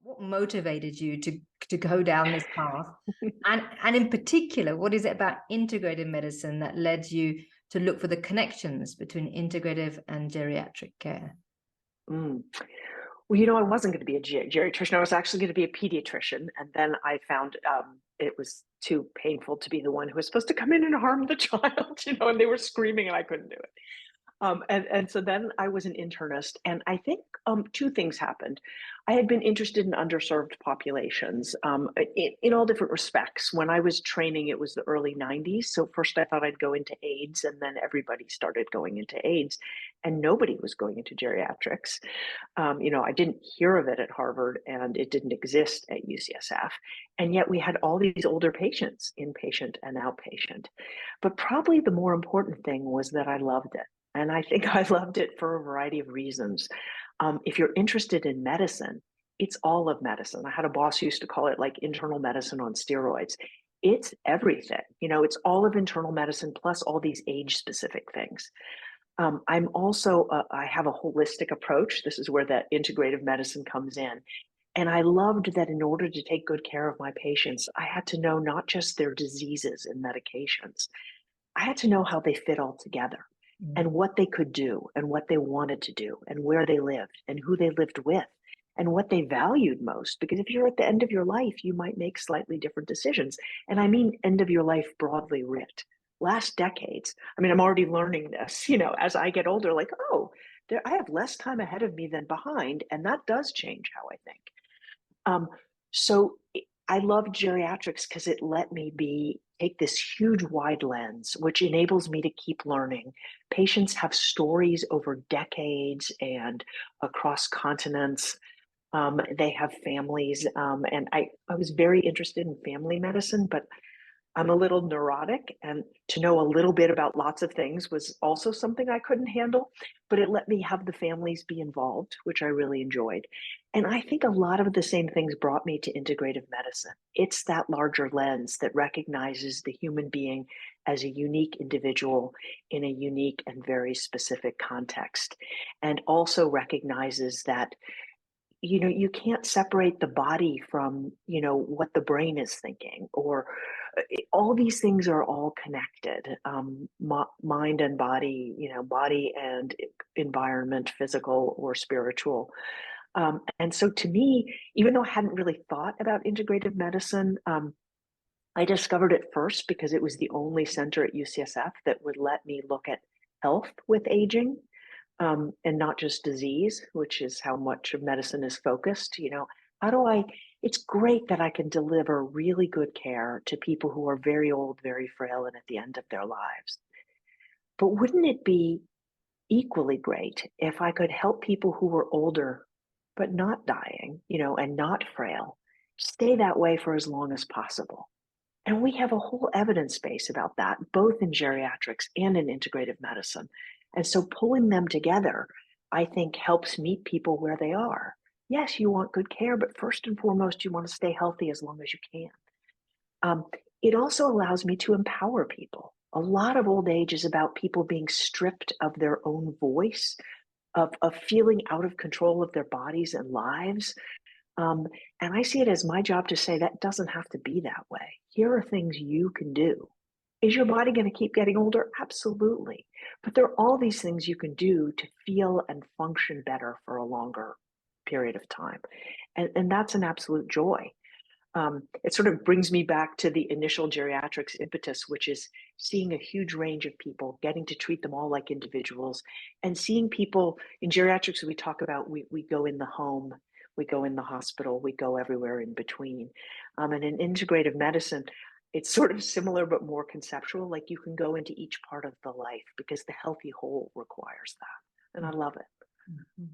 What motivated you to go down this path? And in particular, what is it about integrative medicine that led you to look for the connections between integrative and geriatric care? Mm. Well, I wasn't going to be a geriatrician. I was actually going to be a pediatrician. And then I found it was too painful to be the one who was supposed to come in and harm the child, and they were screaming and I couldn't do it. And so then I was an internist, and I think two things happened. I had been interested in underserved populations in all different respects. When I was training, it was the early 90s. So first I thought I'd go into AIDS, and then everybody started going into AIDS, and nobody was going into geriatrics. I didn't hear of it at Harvard, and it didn't exist at UCSF. And yet we had all these older patients, inpatient and outpatient. But probably the more important thing was that I loved it. And I think I loved it for a variety of reasons. If you're interested in medicine, it's all of medicine. I had a boss who used to call it like internal medicine on steroids. It's everything. It's all of internal medicine plus all these age-specific things. I have a holistic approach. This is where that integrative medicine comes in. And I loved that in order to take good care of my patients, I had to know not just their diseases and medications, I had to know how they fit all together and what they could do and what they wanted to do and where they lived and who they lived with and what they valued most. Because if you're at the end of your life, you might make slightly different decisions. And I mean end of your life broadly writ. Last decades, I'm already learning this, as I get older, like, oh, I have less time ahead of me than behind. And that does change how I think. So I love geriatrics because it let me take this huge wide lens, which enables me to keep learning. Patients have stories over decades and across continents. They have families, and I was very interested in family medicine, but I'm a little neurotic, and to know a little bit about lots of things was also something I couldn't handle, but it let me have the families be involved, which I really enjoyed. And I think a lot of the same things brought me to integrative medicine. It's that larger lens that recognizes the human being as a unique individual in a unique and very specific context, and also recognizes that you can't separate the body from what the brain is thinking, or all these things are all connected. Mind and body, body and environment, physical or spiritual. And so to me, even though I hadn't really thought about integrative medicine, I discovered it first because it was the only center at UCSF that would let me look at health with aging, and not just disease, which is how much of medicine is focused. It's great that I can deliver really good care to people who are very old, very frail, and at the end of their lives. But wouldn't it be equally great if I could help people who were older, but not dying, and not frail, stay that way for as long as possible? And we have a whole evidence base about that, both in geriatrics and in integrative medicine. And so pulling them together, I think, helps meet people where they are. Yes, you want good care, but first and foremost, you want to stay healthy as long as you can. It also allows me to empower people. A lot of old age is about people being stripped of their own voice, of feeling out of control of their bodies and lives. And I see it as my job to say that doesn't have to be that way. Here are things you can do. Is your body going to keep getting older? Absolutely. But there are all these things you can do to feel and function better for a longer period of time. And that's an absolute joy. It sort of brings me back to the initial geriatrics impetus, which is seeing a huge range of people, getting to treat them all like individuals, and seeing people in geriatrics. We talk about, we go in the home, we go in the hospital, we go everywhere in between. And in integrative medicine, it's sort of similar but more conceptual. Like you can go into each part of the life because the healthy whole requires that. And I love it. Mhm.